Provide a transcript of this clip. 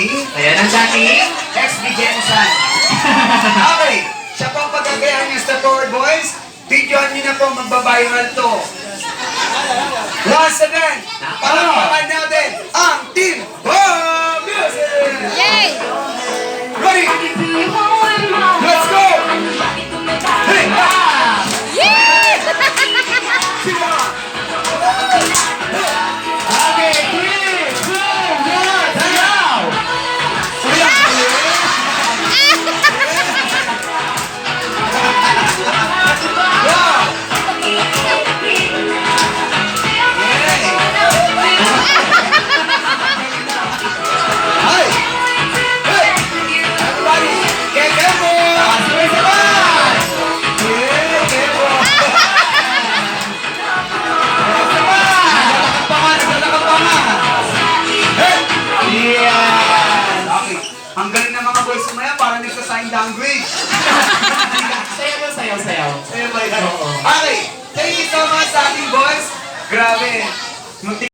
dating Ayan ang dating. ex-BJ Musan. Okay, siya po ang pagkagayahan niya sa Forward Boys. Videoan niyo na po, magbabiral to. Once again, palakpakan natin ang Team Bomb Music! Yay! Ready? Let's go! Hey! Yay! Sila! Okay, 3, 2, 1, sayaw! Hey! Hey! Everybody, get careful! Sabay-sabay! Get careful! Naglalakapangan! Hey! Yes! Okay, ang galing ng mga boys sumaya para nito sign language. Sayaw mo, sayaw, sayaw. Okay, thank you so much sa ating boys. Grabe.